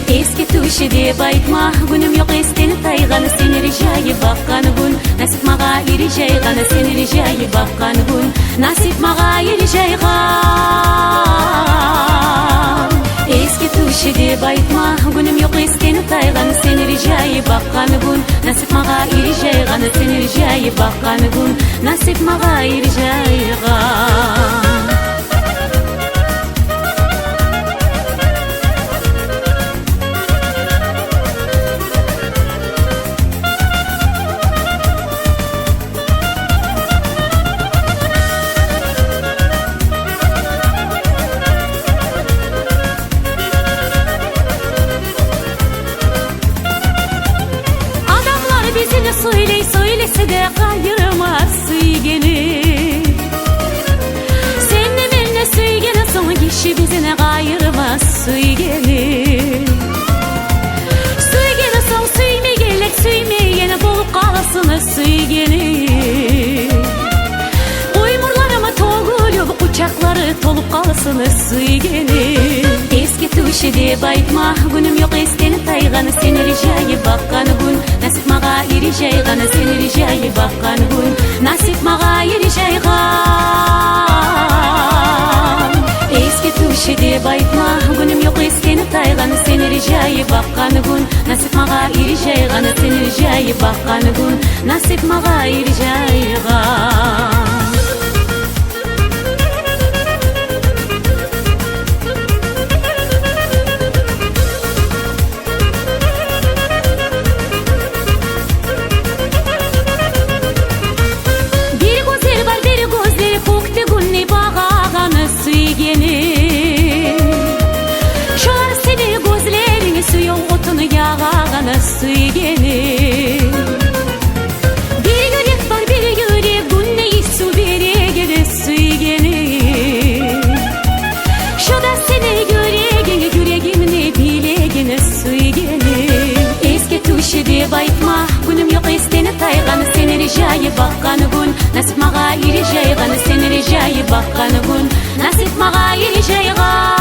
Eski tuşu dep aytma, günüm yok esteni taygаны, sen rijayi bakkan gün. Nasip maga irijaygаны, sen rijayi bakkan gün. Nasip maga irijaygан. Eski tuşu dep aytma, günüm yok esteni taygаны, sen rijayi bakkan gün. Nasip maga irijaygаны, sen rijayi bakkan gün. Nasip maga irijaygан. Söylese de kayırmaz süygeni. Senle benle süygeni, son kişi bizine kayırmaz süygeni. Süygeni son suymegelek, süymeyene bulup kalasını süygeni. Uymurlarıma toğulup uçakları tolup kalasını süygeni. Eski tuşu dep aytma, günüm yok esteni taygаны, sen rijayi bakkan gün. Nasip maga irijaygаны, sen rijayi bakkan gün. Nasip maga irijaygан. Eski tuşu dep aytma, günüm yok esteni taygаны, sen rijayi bakkan gün. Nasip maga irijaygаны, sen rijayi bakkan gün. Nasip maga irijaygан. Süygeni. Bir yürek var, bir yürek, günne su beregene süygeni. Şu da seni yüreğine, yüreğimne bilegene süygeni. Eski tuşu dep aytma, günüm yok esteni taygаны, sen rijayi bakkan gün. Nasip maga irijaygаны, sen rijayi bakkan gün. Nasip maga irijaygан.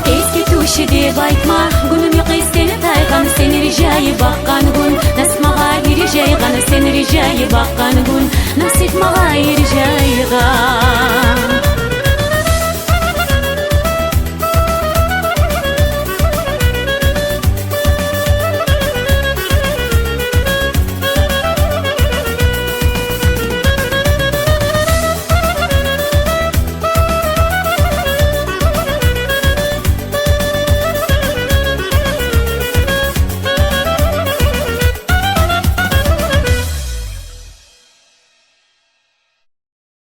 Eski tuşu dep aytma, günüm yok esteni taygаны, sen rijayi bakkan gün. Nasip maga irijaygаны, sen rijayi bakkan gün. Nasip maga irijaygан.